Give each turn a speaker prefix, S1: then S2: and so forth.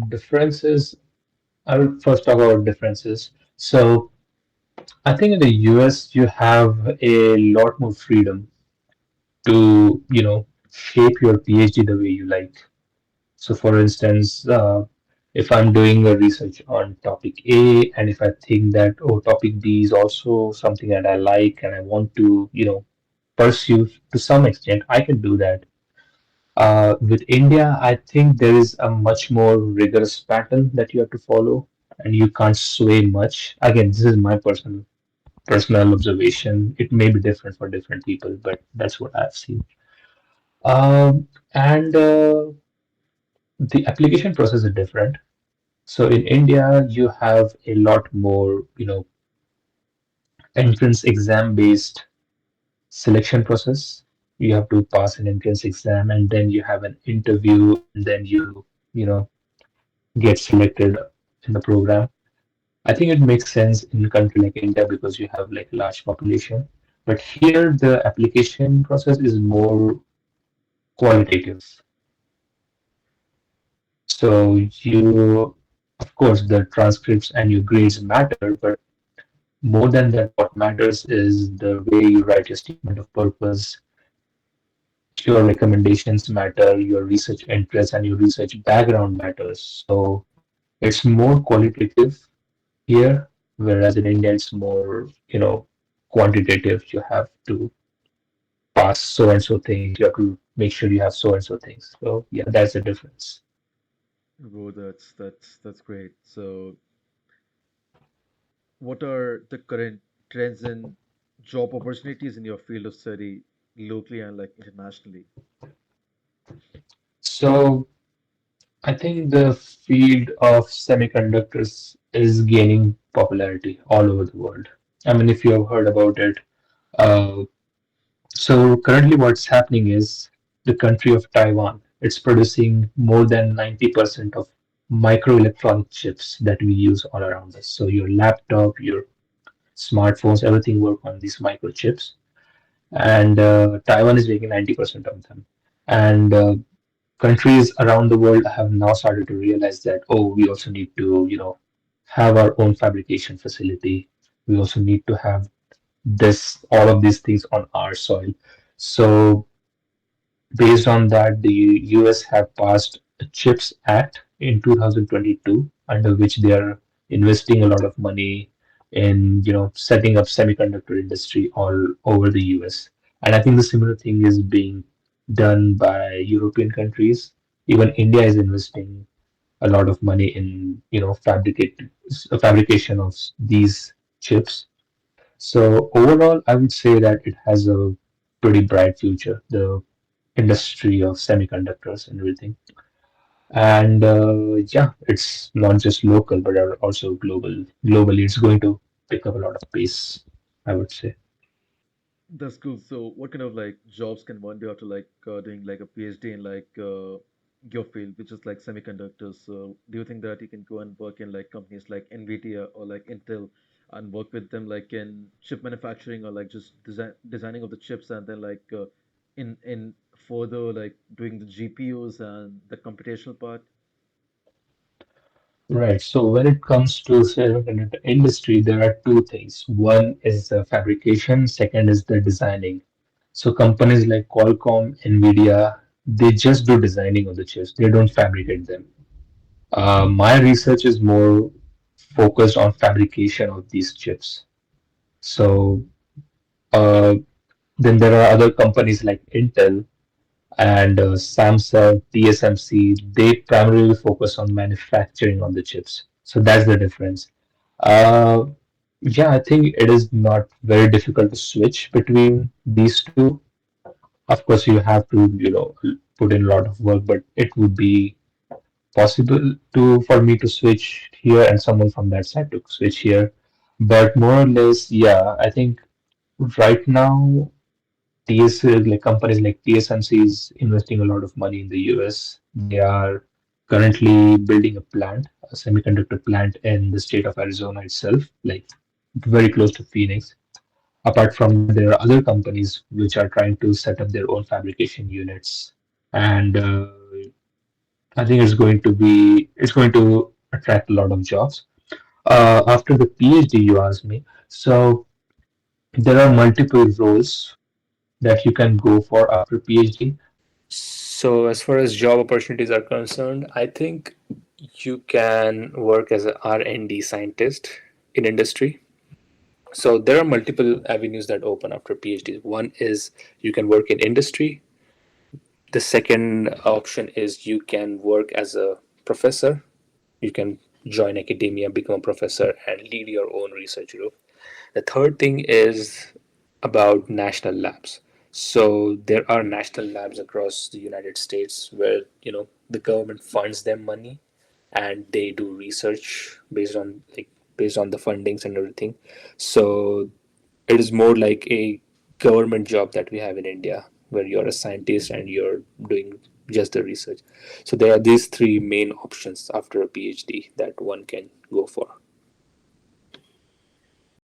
S1: Differences. I will first talk about differences. So I think in the US you have a lot more freedom to, shape your PhD the way you like. So for instance, if I'm doing a research on topic A and if I think that, oh, topic B is also something that I like and I want to, pursue to some extent, I can do that. With India, I think there is a much more rigorous pattern that you have to follow, and you can't sway much. Again, this is my personal observation. It may be different for different people, but that's what I've seen. And the application process is different. So in India, you have a lot more, entrance exam based selection process. You have to pass an entrance exam, and then you have an interview, and then you know, get selected in the program. I think it makes sense in a country like India because you have like large population. But here the application process is more qualitative. So you, of course, the transcripts and your grades matter, but more than that, what matters is the way you write your statement of purpose, your recommendations matter, your research interests and your research background matters. So it's more qualitative here, whereas in India it's more, quantitative. You have to pass so and so things. You have to make sure you have so and so things. So yeah, that's the difference.
S2: Bro, that's great. So, what are the current trends and job opportunities in your field of study, locally and like internationally?
S1: So I think the field of semiconductors is gaining popularity all over the world. I mean, if you have heard about it, uh, so currently what's happening is the country of Taiwan, it's producing more than 90% of microelectronic chips that we use all around us. So your laptop, your smartphones, everything work on these microchips. And Taiwan is making 90% of them. And countries around the world have now started to realize that, oh, we also need to, have our own fabrication facility. We also need to have all of these things on our soil. So based on that, the US have passed a CHIPS Act in 2022, under which they are investing a lot of money in, setting up semiconductor industry all over the US. And I think the similar thing is being done by European countries. Even India is investing a lot of money in, fabrication of these chips. So overall, I would say that it has a pretty bright future. The industry of semiconductors and everything. And yeah, it's not just local, but also global. Globally, it's going to pick up a lot of pace, I would say.
S2: That's cool. So, what kind of like jobs can one do after like doing like a PhD in like your field, which is like semiconductors? So, do you think that you can go and work in like companies like NVIDIA or like Intel and work with them like in chip manufacturing or like just designing of the chips and then like in further like doing the GPUs and the computational part?
S1: Right. So when it comes to semiconductor industry, there are two things. One is the fabrication, second is the designing. So companies like Qualcomm, Nvidia, they just do designing of the chips. They don't fabricate them. My research is more focused on fabrication of these chips. So uh, then there are other companies like Intel and Samsung, TSMC. They primarily focus on manufacturing on the chips. So that's the difference. Uh, yeah, I think it is not very difficult to switch between these two. Of course, you have to, put in a lot of work, but it would be possible to for me to switch here and someone from that side to switch here. But more or less, yeah, I think right now like companies like TSMC is investing a lot of money in the US. They are currently building a plant, a semiconductor plant in the state of Arizona itself, like very close to Phoenix. Apart from that, there are other companies which are trying to set up their own fabrication units. And I think it's going to attract a lot of jobs. After the PhD, you asked me. So there are multiple roles that you can go for after PhD. So, as far as job opportunities are concerned, I think you can work as an R&D scientist in industry. So, there are multiple avenues that open after PhD. One is you can work in industry. The second option is you can work as a professor. You can join academia, become a professor, and lead your own research group. The third thing is about national labs. So there are national labs across the United States where the government funds them money, and they do research based on the fundings and everything. So it is more like a government job that we have in India, where you're a scientist and you're doing just the research. So there are these three main options after a PhD that one can go for.